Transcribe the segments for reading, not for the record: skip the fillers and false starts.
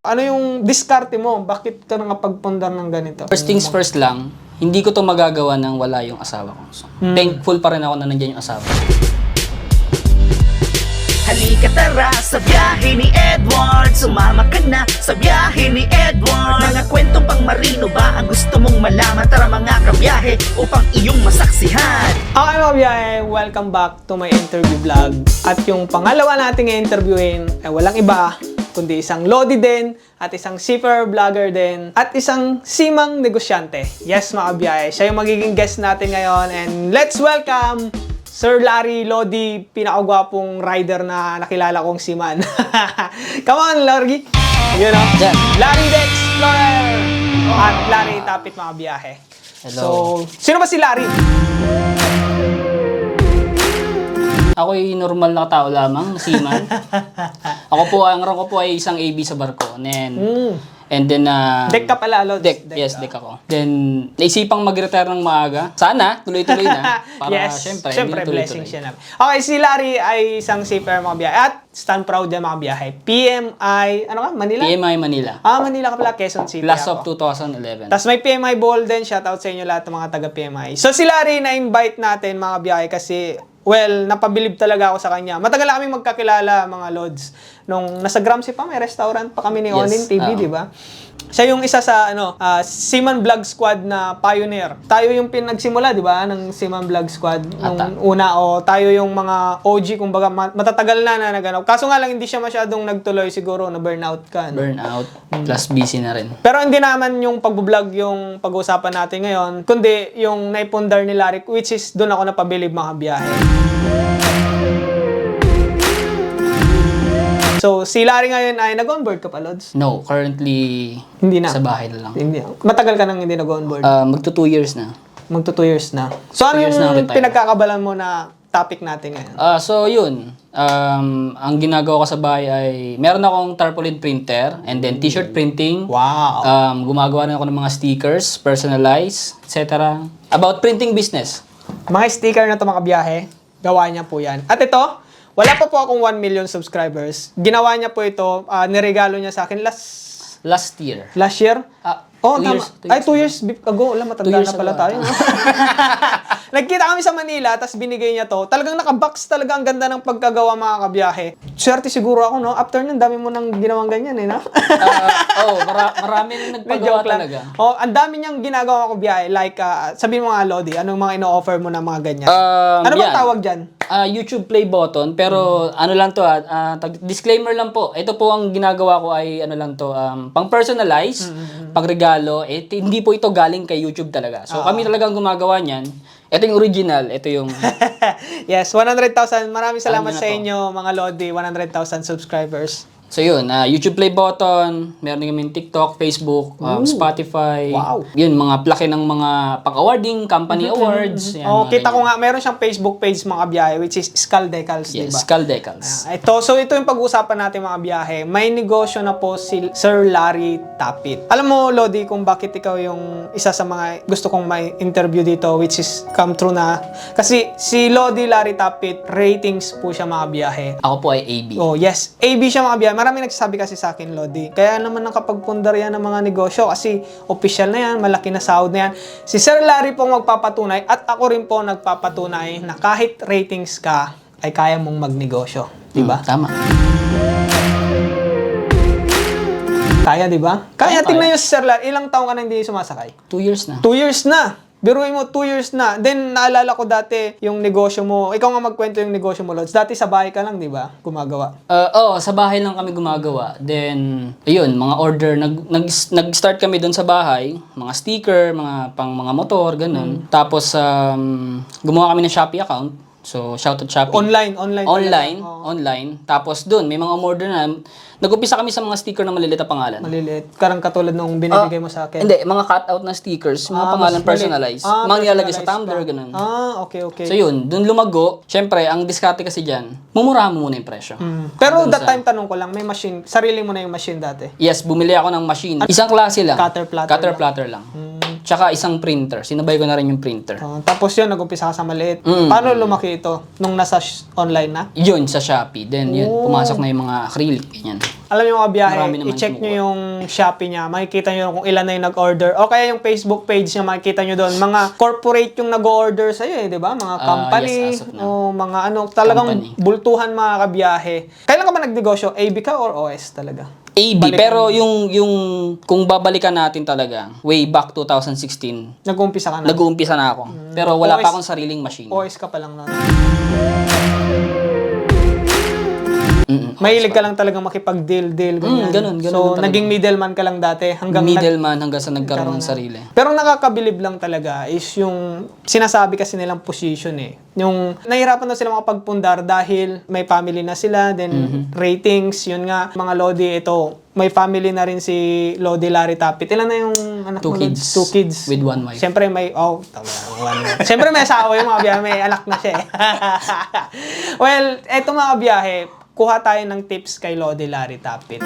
Ano yung diskarte mo? Bakit ka nakapagpundar ng ganito? First things first lang, hindi ko to magagawa nang wala yung asawa ko. So, thankful pa rin ako na nandiyan yung asawa ko. Halika tara sa biyahe ni Edward. Sumama ka na sa biyahe ni Edward. Mga kwentong pang marino ba ang gusto mong malaman? Tara mga kabiyahe upang iyong masaksihan. Okay mga biyahe, welcome back to my interview vlog. At yung pangalawa nating i-interviewin ay walang iba kundi isang Lodi din at isang seafarer vlogger din at isang simang negosyante. Yes mga biyahe, siya yung magiging guest natin ngayon and let's welcome Sir Larry Lodi, pinakagwapong rider na nakilala kong seaman. Come on, Larry! Yun o. Diyan. Larry the Explorer! At Larry Tapit, mga biyahe. Hello. So, sino ba si Larry? Ako'y normal na tao lamang, seaman. Ang rang ko po ay isang AB sa barko. And then, Deck ka pala, Lods. Deck ako. Then, naisipang mag-retire ng maaga. Sana, tuloy-tuloy na. Para, yes, syempre blessings yan. Okay, si Larry ay isang seafarer mga biyahe. At stand proud yan mga biyahe. PMI, ano ka? Manila? PMI Manila. Manila ka pala, Quezon City Class ako. of 2011. Tapos may PMI Ball din. Shoutout sa inyo lahat ng mga taga-PMI. So si Larry, na-invite natin mga biyahe kasi, well, napabilib talaga ako sa kanya. Matagal na kami magkakilala, mga Lods. Nung nasa Gramsci pa, may restaurant pa kami ni Onin TV, di ba? Siya yung isa sa Seaman Vlog Squad na pioneer. Tayo yung pinagsimula, di ba, ng Seaman Vlog Squad nung una. O tayo yung mga OG, kumbaga matatagal na nagano. Kaso nga lang hindi siya masyadong nagtuloy, siguro na burnout ka. No? Burnout, plus busy na rin. Pero hindi naman yung pag-vlog yung pag-uusapan natin ngayon, kundi yung naipundar ni Larry, which is doon ako napabilib mga biyahe. So, si Larry ngayon ay nag-onboard ka pa, Lods? No, currently, Hindi na. sa bahay na lang. Hindi. Matagal ka nang hindi nag-onboard. Magto 2 years na. Magto 2 years na. So, ano 2 years na yung retire. pinagkakabalan mo na topic natin ngayon? So, yun. Ang ginagawa ko sa bahay ay, meron akong tarpaulin printer and then t-shirt printing. Wow! Gumagawa rin ako ng mga stickers, personalized, etc. About printing business. Mga sticker na ito mga biyahe, gawa niya po yan. At ito, wala pa po akong 1 million subscribers. Ginawa niya po ito, niregalo niya sa akin Last year. last year. 2 years. Ay, 2 years ago. Wala, matanda 2 years na pala ago. tayo. No? Nagkita kami sa Manila, tapos binigay niya to. Talagang nakabox talaga. Ang ganda ng pagkagawa mga kabiyahe. Swerte siguro ako, no? After nun, dami mo nang ginawang ganyan, eh, no? Marami nang nagpagawa talaga. Ang dami niyang ginagawa mga kabiyahe. Like, sabihin mo nga, Lodi, anong mga ino-offer mo na mga ganyan? Ano bang tawag dyan? YouTube play button, pero ano lang to, disclaimer lang po. Ito po ang ginagawa ko ay ano lang to, pang personalize, pang regalo. Hindi po ito galing kay YouTube talaga. So kami talagang gumagawa niyan. Ito yung original, ito yung Yes, 100,000. Maraming salamat Ano na sa to? inyo, mga Lodi. 100,000 subscribers. So yun, YouTube play button, meron din kami TikTok, Facebook, Spotify. Wow. Yun, mga plake ng mga pang-awarding, company awards. Yan, mga Kita ko ganyan. nga, meron siyang Facebook page mga biyahe, which is Skull Decals, Yes, diba? Skull Decals. So ito yung pag-uusapan natin mga biyahe. May negosyo na po si Sir Larry Tapit. Alam mo, Lodi, kung bakit ikaw yung isa sa mga gusto kong may interview dito, which is come true na. Kasi si Lodi Larry Tapit, ratings po siya mga biyahe. Ako po ay AB. Oh, yes. AB siya mga biyahe. Marami nagsasabi kasi sa akin, Lodi. Kaya naman nakapagpundar yan ng mga negosyo kasi official na yan, malaki na sahod na yan. Si Sir Larry po magpapatunay at ako rin po nagpapatunay na kahit ratings ka, ay kaya mong magnegosyo. Diba? Tama. Kaya, diba? Kaya, Kaya. tingnan nyo si Sir Larry. Ilang taong ka na hindi sumasakay? 2 years na. 2 years na. Biruin mo, 2 years na. Then, naalala ko dati yung negosyo mo. Ikaw nga magkwento yung negosyo mo, Lods. Dati sa bahay ka lang, di ba? Gumagawa. Sa bahay lang kami gumagawa. Then, ayun, mga order. Nag-start kami doon sa bahay. Mga sticker, mga motor, ganun. Tapos, gumawa kami ng Shopee account. So, shoutout Shopee. Online talaga. Online. Tapos doon, may mga order na. Nag-umpisa kami sa mga sticker na maliliit na pangalan. Maliliit. Karang katulad nung binibigay mo sa akin. Hindi, mga cut-out na stickers, mga pangalan mas personalized. maliit. Mga nilalagay sa Personalized tumbler, pa. ganun. Okay. So yun, doon lumago. Syempre, ang diskarte kasi dyan, mumurahan mo muna yung presyo. Pero Doon that sa- time, tanong ko lang, may machine. Sarili mo na yung machine dati. Yes, bumili ako ng machine. Isang klase lang. Cutter platter Cutter lang. platter lang. tsaka isang printer. Sinabay ko na rin yung printer. Tapos yun, nag-umpisa ka sa maliit. Mm. Paano lumaki ito? Nung nasa online na? Yun, sa Shopee. Then, yun, pumasok na yung mga acrylic, ganyan. Alam niyo mga biyahe, Marami naman i-check kumukuha. nyo yung Shopee niya. Makikita nyo kung ilan na yung nag-order. O kaya yung Facebook page niya, makikita nyo doon. Mga corporate yung nag-order sa'yo eh, di ba? Mga company, yes, as of now. o mga ano, talagang Company. bultuhan mga kabiyahe. Kailan ka ba nagnegosyo? AB ka or OS talaga? AB, Balikan pero yung kung babalikan natin talaga, way back 2016, Nag-uumpisa ka na? nag-uumpisa na ako. Pero wala OS pa akong sariling machine. OS ka pa lang na. Mm-mm. Mahilig ka lang talagang makipag-deal, ganyan. ganun So, talaga. naging middleman ka lang dati hanggang Middleman hanggang sa nagkaroon ng sarili. Pero nakakabilib lang talaga is yung sinasabi kasi nilang position eh. Yung nahihirapan na sila makapagpundar dahil may family na sila, then ratings, yun nga, mga Lodi, ito, may family na rin si Lodi Larry Tapit. Ilan na yung anak Two mo? kids. 2 kids. With one wife. Siyempre may, one wife. Siyempre may asawa yung mga biyahe, may anak na siya eh. Well, eto mga biyahe, kuha tayo ng tips kay Lodi Larry Tapit.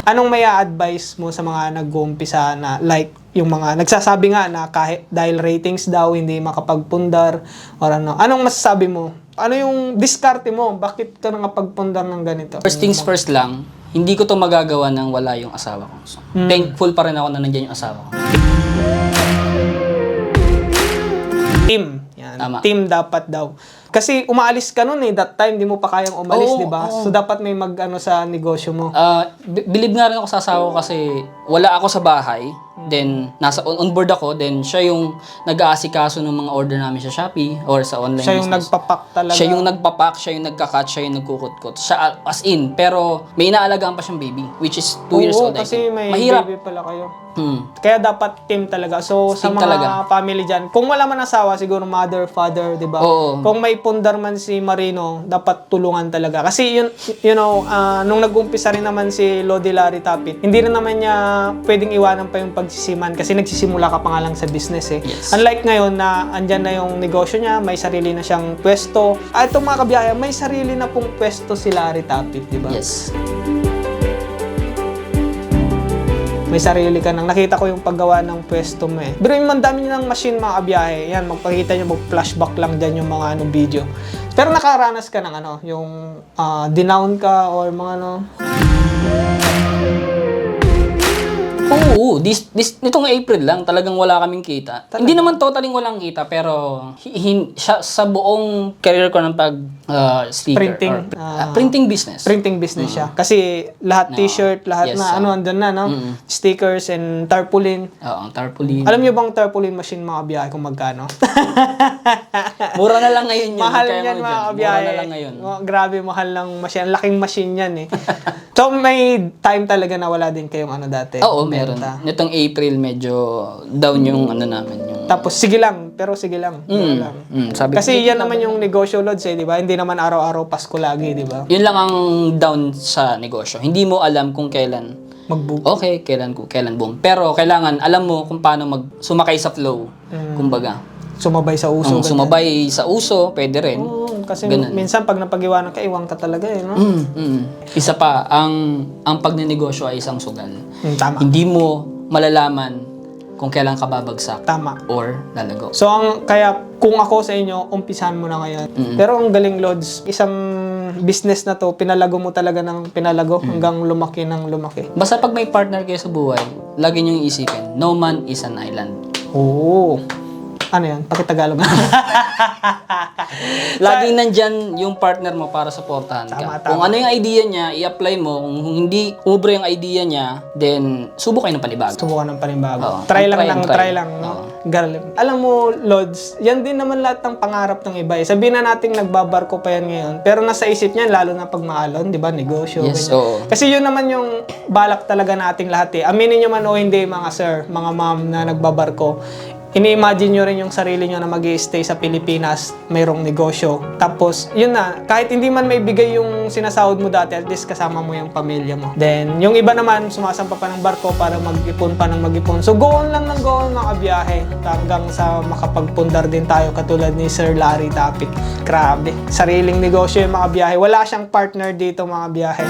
Anong may advice mo sa mga nag-uumpisa na like yung mga nagsasabi nga na kahit dahil ratings daw hindi makapagpundar or ano? Anong masasabi mo? Ano yung diskarte mo? Bakit ka nakapagpundar ng ganito? First things first lang, hindi ko to magagawa nang wala yung asawa ko. So, thankful pa rin ako na nandiyan yung asawa ko. Team. Yan. Tama. Team dapat daw. Kasi umaalis ka nun eh. That time, di mo pa kayang umalis, Oo, di ba? oo. So, dapat may mag-ano sa negosyo mo. Believe nga rin ako sa asawa ko kasi wala ako sa bahay. Then, nasa on board ako. Then, siya yung nag-aasikaso ng mga order namin sa Shopee or sa online Siya yung business. nagpapak talaga. Siya yung nagpapak, siya yung nagka-cut, siya yung nagkukut-kut. Siya as in, pero may inaalagaan pa siyang baby, which is 2 years Oo, old. I kasi think. may Mahirap. baby pala kayo. Hmm. Kaya dapat team talaga. So, sa Team mga talaga. family dyan, kung wala man asawa, siguro mother, father, di ba? Oo. Kung may pundar man si Marino, dapat tulungan talaga. Kasi, nung nag-umpisa rin naman si Lodi Larry Tapit, hindi rin naman niya pwedeng iwanan pa yung pagsisiman kasi nagsisimula ka pa nga lang sa business eh. Yes. Unlike ngayon na andyan na yung negosyo niya, may sarili na siyang pwesto. Itong mga kabiyaya, may sarili na pong pwesto si Larry Tapit, di ba? Yes. May sarili ka nang nakita ko yung paggawa ng pwesto mo eh. Pero yung mandami nyo ng machine mga kabiyahe, yan, magpakita nyo, mag-flashback lang dyan yung mga video. Pero nakaranas ka ng yung dinown ka or mga Oo, nitong April lang, talagang wala kaming kita. Hindi naman totaling walang kita, pero sa buong career ko ng pag-speaker. Printing, Printing business. printing business siya. Kasi lahat t-shirt, lahat Yes, na andun na, no? Stickers and tarpaulin. Oo, tarpaulin. Alam nyo bang tarpaulin machine mga kabiyahe kung magkano? Mura na lang ngayon yun. Mahal kaya yan mo mga dyan. kabiyahe. Mura na lang ngayon. Grabe, mahal ng machine. Laking machine yan eh. So, may time talaga na wala din kayong dati. Oo, meron. benta. Nitong April, medyo down yung namin. Yung... Tapos, sige lang. Pero sige lang. Sige lang. sabi Kasi ko, yan naman yung negosyo, Lods eh, di ba? Hindi naman araw-araw Pasko lagi, di ba? yun lang ang down sa negosyo. Hindi mo alam kung kailan Mag-book. okay, kailan boom. Pero kailangan alam mo kung paano sumakay sa flow. Kumbaga. Sumabay sa uso. ganyan. Sumabay sa uso, pwede rin. Oo, kasi Ganun. minsan pag napag-iwanan ka, iwang ka talaga eh, no? Isa pa, ang pagnenegosyo ay isang sugal. Tama. Hindi mo malalaman kung kailan ka babagsak Tama. or lalago. So, kaya kung ako sa inyo, umpisahan mo na ngayon. Pero ang galing, Lods, isang business na to, pinalago mo talaga ng pinalago hanggang lumaki ng lumaki. Basta pag may partner kayo sa buhay, lagi niyong isipin, no man is an island. Oo. Ano yan? Pakitagalog. Laging nandyan yung partner mo para supportahan ka. Tama, Kung ano yung idea niya, i-apply mo. Kung hindi ubra yung idea niya, then subok kayo ng panibago. Subukan ng panimbago. Oo. Try lang Try ng and try. try lang. No? Galing. Alam mo, Lods, yan din naman lahat ng pangarap ng iba. Sabihin na nating nagbabarko pa yan ngayon. Pero nasa isip niya, lalo na pag maalon, di ba? Negosyo. Yes, ganyan. oo. Kasi yun naman yung balak talaga nating lahat eh. Aminin nyo man o hindi, mga sir, mga ma'am na nagbabarko. Ini-imagine nyo rin yung sarili nyo na mag-i-stay sa Pilipinas, mayroong negosyo. Tapos, yun na, kahit hindi man may bigay yung sinasahod mo dati, at least kasama mo yung pamilya mo. Then, yung iba naman, sumasampa pa ng barko para mag-ipon pa ng mag-ipon. So, go on lang ng go on mga biyahe. Hanggang sa makapagpundar din tayo katulad ni Sir Larry Tapit. Grabe. Sariling negosyo yung mga biyahe. Wala siyang partner dito mga biyahe.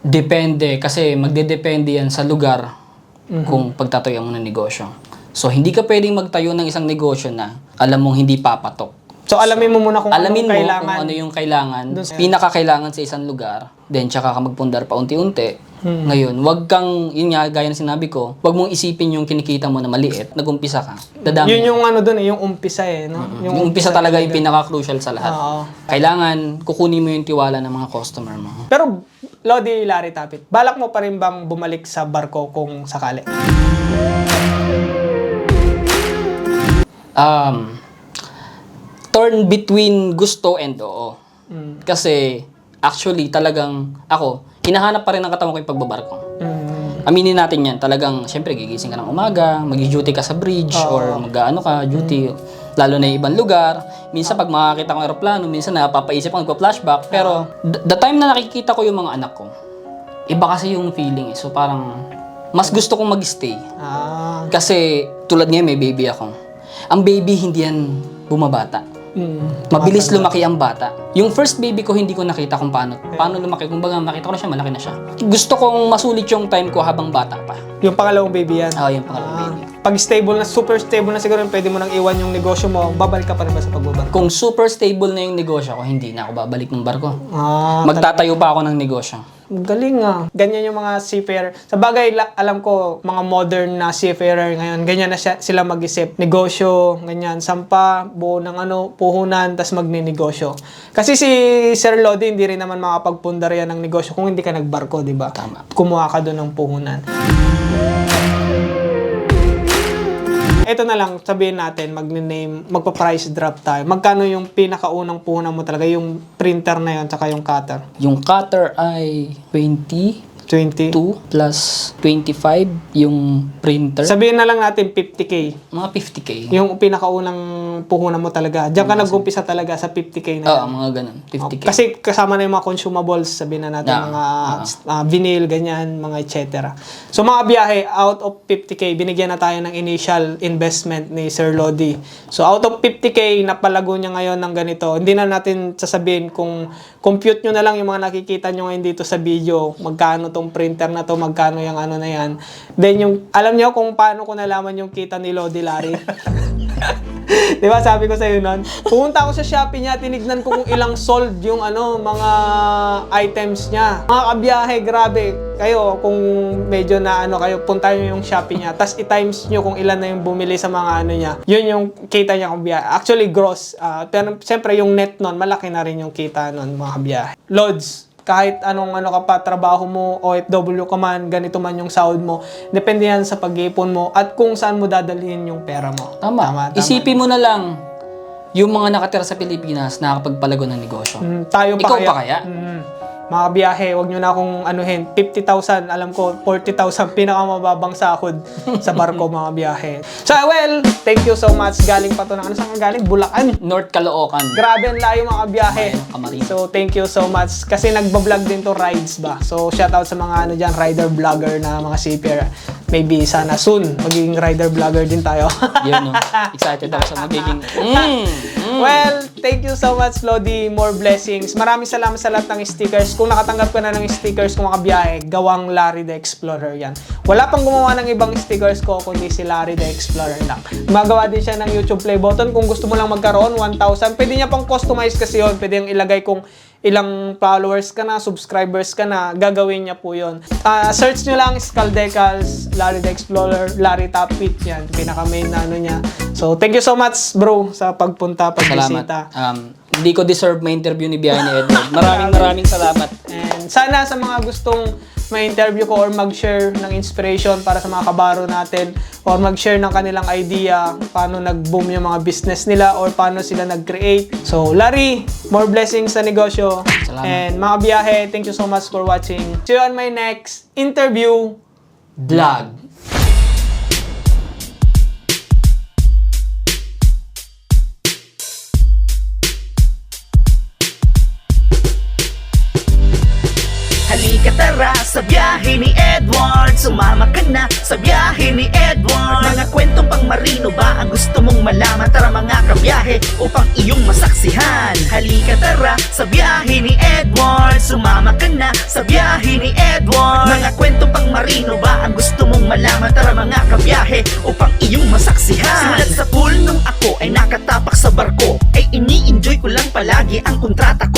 Depende, kasi magdedepende yan sa lugar kung pagtatayo mo ng negosyo. So, hindi ka pwedeng magtayo ng isang negosyo na alam mong hindi papatok. So, alamin mo muna kung Alamin anong mo kailangan. kung ano yung kailangan, Dun sa- pinakakailangan sa isang lugar, then tsaka ka magpundar pa unti-unti. Ngayon, wag kang, yun nga, gaya ng sinabi ko, wag mong isipin yung kinikita mo na maliit, nag-umpisa ka. Dadami. Yun yung ano dun yung umpisa no? Yung umpisa talaga yung pinaka-crucial sa lahat. Oo. Kailangan kukunin mo yung tiwala ng mga customer mo. Pero, Lodi, Larry Tapit, balak mo pa rin bang bumalik sa barko kung sakali? Torn between gusto and oo. Kasi, actually, talagang ako, hinahanap pa rin ng katawan ko yung pagbabarko. Aminin natin yan, talagang, syempre, gigising ka ng umaga, mag-duty ka sa bridge, or mag-ano ka, duty, lalo na yung ibang lugar. Minsan, pag makakita ko ng aeroplano, minsan napapaisip ako, nagpa-flashback. Pero, the time na nakikita ko yung mga anak ko, iba kasi yung feeling eh. So, parang, mas gusto kong mag-stay. Kasi, tulad ngayon, may baby ako. Ang baby, hindi yan bumabata. Mabilis lumaki ang bata. Yung first baby ko, hindi ko nakita kung paano lumaki. Kung baga, makita ko na siya, malaki na siya. Gusto kong masulit yung time ko habang bata pa. Yung pangalawang baby yan? Oo, yung pangalawang baby. Pag stable na, super stable na siguro, pwede mo nang iwan yung negosyo mo, babalik ka pa rin ba sa pagbabarko? Kung super stable na yung negosyo ko, hindi na ako babalik ng barko. Ah, Magtatayo pa ako ng negosyo. galing ah. Ganyan yung mga seafarer. Sa bagay, alam ko, mga modern na seafarer ngayon, ganyan na sila mag-isip. Negosyo, ganyan, sampa, buo ng puhunan, tas magninegosyo. Kasi si Sir Lodi, hindi rin naman makapagpundar yan ng negosyo kung hindi ka nagbarko, di ba? Tama. Kumuha ka doon ng puhunan. Ito na lang, sabihin natin, magpa-price drop tayo. Magkano yung pinakaunang puhunan mo talaga, yung printer na yun, tsaka yung cutter? Yung cutter ay 22 20? plus 25 yung printer. Sabihin na lang natin 50K. Mga 50K. Yung pinakaunang puhunan mo talaga. Diyan ka nag-umpisa talaga sa 50K na Oo, yan. mga ganun. 50K. Kasi kasama na yung mga consumables, sabihin na natin, Yeah. mga vinyl, ganyan, mga etc. So mga biyahe, out of 50K, binigyan na tayo ng initial investment ni Sir Lodi. So out of 50K, napalago niya ngayon ng ganito. Hindi na natin sasabihin kung compute nyo na lang yung mga nakikita nyo ngayon dito sa video, magkano tong printer na to, magkano yung ano na yan. Then yung, alam nyo kung paano ko nalaman yung kita ni Lodi Larry? Di ba sabi ko sa'yo nun? Pumunta ako sa Shopee niya, tinignan ko kung ilang sold yung mga items niya. Mga kabiyahe, grabe. Kayo, kung medyo na kayo, punta nyo yung Shopee niya. Tapos i-times nyo kung ilan na yung bumili sa mga niya. Yun yung kita niya kung biyahe. Actually, gross. Pero siyempre yung net nun, malaki na rin yung kita nun, mga kabiyahe. Lods, kahit anong ka pa, trabaho mo, OFW ka man, ganito man yung sahod mo, depende yan sa pag-ipon mo at kung saan mo dadalhin yung pera mo. Tama. Isipin mo na lang, yung mga nakatira sa Pilipinas, nakakapagpalago ng negosyo. Tayo pa Ikaw kaya? pa kaya? Mga biyahe, wag nyo na akong 50,000, alam ko 40,000 pinakamababang sahod sa barko, mga biyahe. So well, thank you so much. Galing pa to saan ka galing? Bulacan. North Caloocan. Grabe ang layo, mga biyahe. Camarines. So thank you so much. Kasi nagbablog din to rides ba. So shout out sa mga dyan, rider vlogger na mga seafarer. Maybe sana soon magiging rider vlogger din tayo. Yun, no? Excited ako sa magiging... Well, thank you so much, Lodi. More blessings. Maraming salamat sa lahat ng stickers. Kung nakatanggap ka na ng stickers kung makabiyahe, gawang Larry the Explorer yan. Wala pang gumawa ng ibang stickers ko, kundi si Larry the Explorer lang. Gumagawa din siya ng YouTube play button. Kung gusto mo lang magkaroon, 1,000. Pwede niya pang customize kasi yun. Pwede yung ilagay kung ilang followers ka na, subscribers ka na, gagawin niya po yun. Search nyo lang, Scaldecals, Larry the Explorer, Larry Tapit, yan, pinaka-main na niya. So, thank you so much, bro, sa pagpunta, pagbisita. Hindi ko deserve may interview ni Biyahe ni Edward. Maraming salamat. And sana sa mga gustong ma-interview ko or mag-share ng inspiration para sa mga kabaro natin or mag-share ng kanilang idea paano nag-boom yung mga business nila or paano sila nag-create. So, Larry, more blessings sa negosyo. Salamat. And mga biyahe, thank you so much for watching. See you on my next interview Vlog. Halika tara tara sa biyahe ni Edward. Sumama ka na sa biyahe ni Edward. Mga kwentong pang marino ba ang gusto mong malaman? Tara mga kabiyahe upang iyong masaksihan. Halika tara sa biyahe ni Edward. Sumama ka na sa biyahe ni Edward. Mga kwentong pang marino ba ang gusto mong malaman? Tara mga kabiyahe upang iyong masaksihan. Simulat sa pool nung ako ay nakatapak sa barko, ay ini-enjoy ko lang palagi ang kontrata ko.